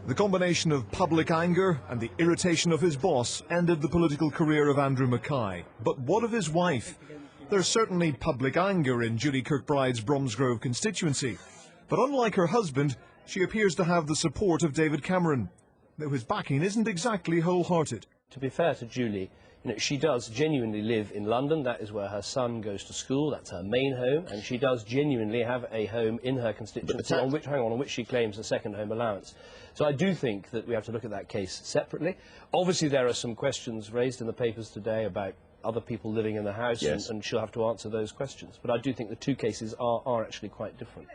The combination of public anger and the irritation of his boss ended the political career of Andrew Mackay. But what of his wife? There's certainly public anger in Julie Kirkbride's Bromsgrove constituency. But unlike her husband, she appears to have the support of David Cameron, though his backing isn't exactly wholehearted. To be fair to Julie, she does genuinely live in London. That is where her son goes to school. That's her main home, and she does genuinely have a home in her constituency on which she claims a second home allowance. So I do think that we have to look at that case separately. Obviously, there are some questions raised in the papers today about other people living in the house, yes, and she'll have to answer those questions. But I do think the two cases are actually quite different.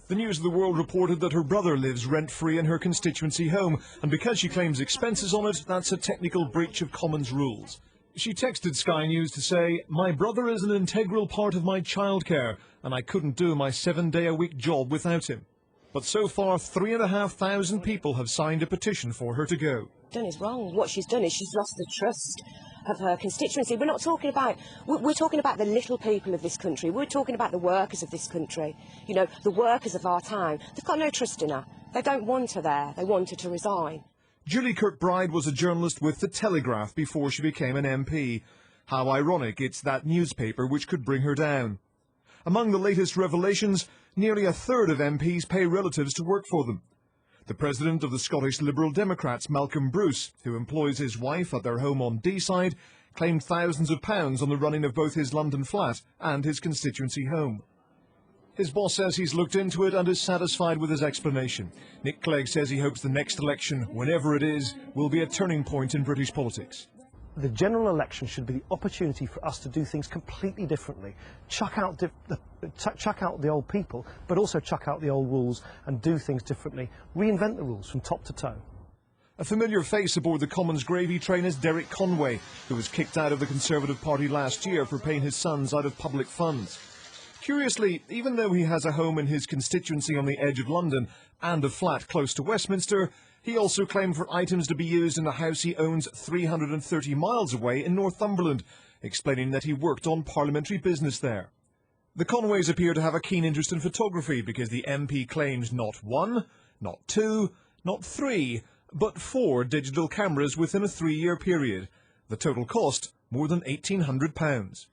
The News of the World reported that her brother lives rent-free in her constituency home, and because she claims expenses on it, that's a technical breach of Commons rules. She texted Sky News to say, "My brother is an integral part of my childcare, and I couldn't do my 7-day-a-week job without him." But so far, 3,500 people have signed a petition for her to go. Done is wrong. What she's done is she's lost the trust of her constituency. We're not talking about, we're talking about the little people of this country. We're talking about the workers of this country. You know, the workers of our time. They've got no trust in her. They don't want her there. They want her to resign. Julie Kirkbride was a journalist with The Telegraph before she became an MP. How ironic it's that newspaper which could bring her down. Among the latest revelations, nearly a third of MPs pay relatives to work for them. The president of the Scottish Liberal Democrats, Malcolm Bruce, who employs his wife at their home on Deeside, claimed thousands of pounds on the running of both his London flat and his constituency home. His boss says he's looked into it and is satisfied with his explanation. Nick Clegg says he hopes the next election, whenever it is, will be a turning point in British politics. The general election should be the opportunity for us to do things completely differently. Chuck out the old people, but also chuck out the old rules and do things differently. Reinvent the rules from top to toe. A familiar face aboard the Commons gravy train is Derek Conway, who was kicked out of the Conservative Party last year for paying his sons out of public funds. Curiously, even though he has a home in his constituency on the edge of London and a flat close to Westminster, he also claimed for items to be used in a house he owns 330 miles away in Northumberland, explaining that he worked on parliamentary business there. The Conways appear to have a keen interest in photography because the MP claims not 1, not 2, not 3, but 4 digital cameras within a 3-year period. The total cost, more than £1,800.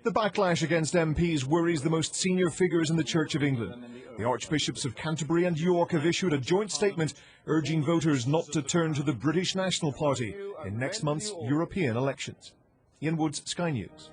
The backlash against MPs worries the most senior figures in the Church of England. The Archbishops of Canterbury and York have issued a joint statement urging voters not to turn to the British National Party in next month's European elections. Ian Woods, Sky News.